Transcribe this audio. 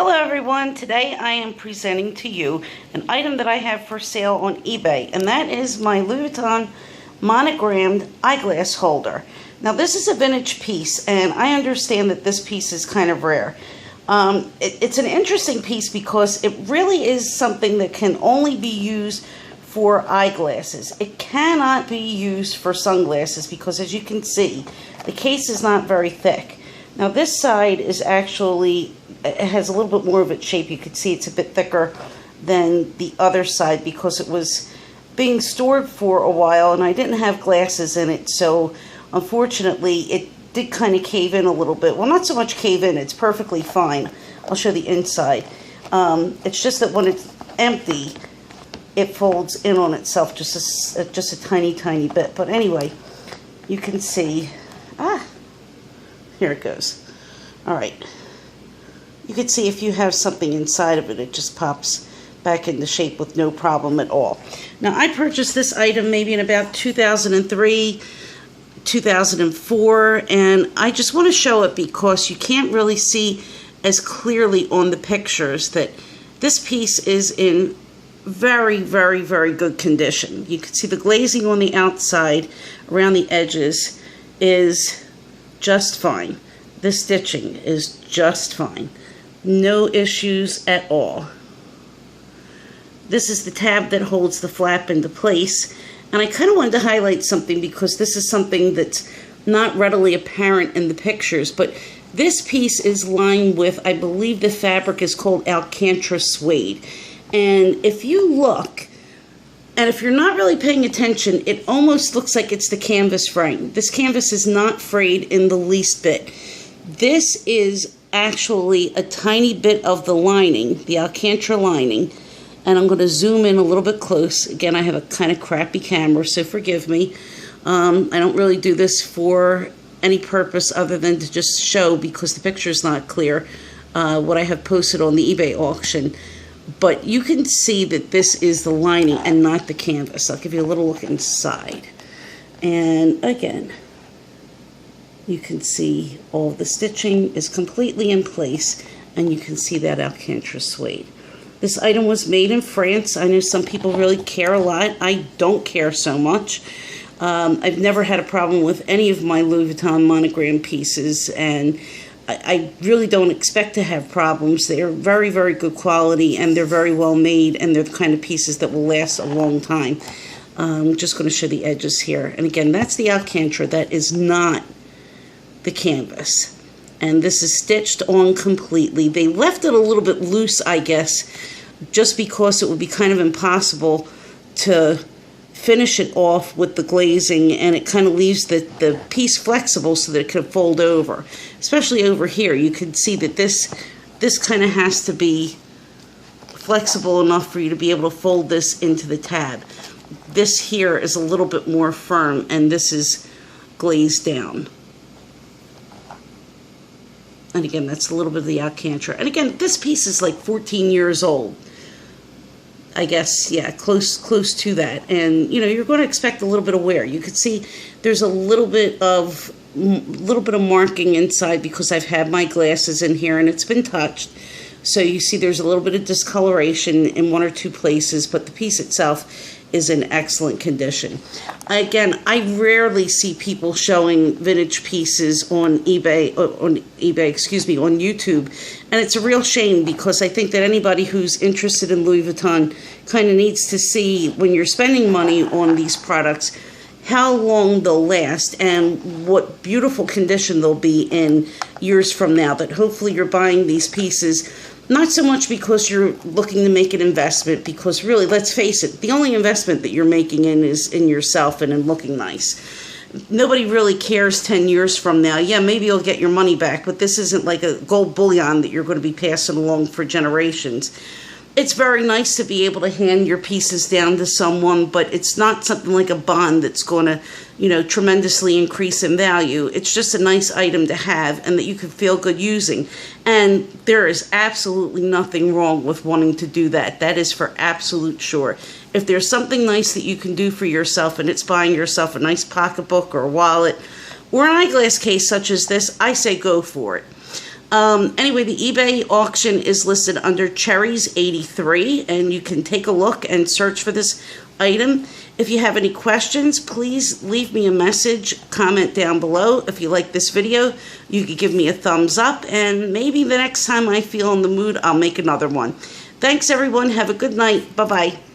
Hello everyone, today I am presenting to you an item that I have for sale on eBay, and that is my Louis Vuitton monogrammed eyeglass holder. Now this is a vintage piece, and I understand that this piece is kind of rare. It's an interesting piece because it really is something that can only be used for eyeglasses. It cannot be used for sunglasses because, as you can see, the case is not very thick. Now this side is actually, it has a little bit more of its shape. You can see it's a bit thicker than the other side because it was being stored for a while and I didn't have glasses in it, so unfortunately it did kind of cave in a little bit. Well, not so much cave in, it's perfectly fine. I'll show the inside. It's just that when it's empty, it folds in on itself just a tiny bit. But anyway, you can see, here it goes. All right. You can see if you have something inside of it, it just pops back into shape with no problem at all. Now, I purchased this item maybe in about 2003, 2004, and I just want to show it because you can't really see as clearly on the pictures that this piece is in very good condition. You can see the glazing on the outside around the edges is just fine. The stitching is just fine. No issues at all. This is the tab that holds the flap into place. And I kind of wanted to highlight something because this is something that's not readily apparent in the pictures. But this piece is lined with, I believe the fabric is called Alcantara suede. And if you look, and if you're not really paying attention, it almost looks like it's the canvas frame. This canvas is not frayed in the least bit. This is actually a tiny bit of the lining, the Alcantara lining, and I'm going to zoom in a little bit close. Again, I have a kind of crappy camera, so forgive me. I don't really do this for any purpose other than to just show, because the picture is not clear, what I have posted on the eBay auction. But you can see that this is the lining and not the canvas. I'll give you a little look inside. And again, you can see all the stitching is completely in place, and you can see that Alcantara suede. This item was made in France. I know some people really care a lot. I don't care so much. I've never had a problem with any of my Louis Vuitton monogram pieces, and I really don't expect to have problems. They are very good quality, and they're very well made, and they're the kind of pieces that will last a long time. I'm just going to show the edges here. And again, that's the Alcantara. That is not the canvas. And this is stitched on completely. They left it a little bit loose, I guess, just because it would be kind of impossible to finish it off with the glazing, and it kind of leaves the piece flexible so that it could fold over. Especially over here, you can see that this kind of has to be flexible enough for you to be able to fold this into the tab. This here is a little bit more firm, and this is glazed down. And again, that's a little bit of the Alcantara. And again, this piece is like 14 years old. I guess, yeah, close to that. And, you know, you're going to expect a little bit of wear. You can see there's a little bit of marking inside because I've had my glasses in here and it's been touched. So you see there's a little bit of discoloration in one or two places, but the piece itself is in excellent condition. Again, I rarely see people showing vintage pieces on eBay, on YouTube, and it's a real shame because I think that anybody who's interested in Louis Vuitton kind of needs to see, when you're spending money on these products, how long they'll last and what beautiful condition they'll be in years from now. That hopefully you're buying these pieces not so much because you're looking to make an investment, because really, let's face it, the only investment that you're making is in yourself and in looking nice. Nobody really cares 10 years from now. Yeah, maybe you'll get your money back, but this isn't like a gold bullion that you're going to be passing along for generations. It's very nice to be able to hand your pieces down to someone, but it's not something like a bond that's going to, you know, tremendously increase in value. It's just a nice item to have and that you can feel good using. And there is absolutely nothing wrong with wanting to do that. That is for absolute sure. If there's something nice that you can do for yourself, and it's buying yourself a nice pocketbook or a wallet or an eyeglass case such as this, I say go for it. Anyway, the eBay auction is listed under Cherries 83, and you can take a look and search for this item. If you have any questions, please leave me a message, comment down below. If you like this video, you can give me a thumbs up, and maybe the next time I feel in the mood, I'll make another one. Thanks, everyone. Have a good night. Bye-bye.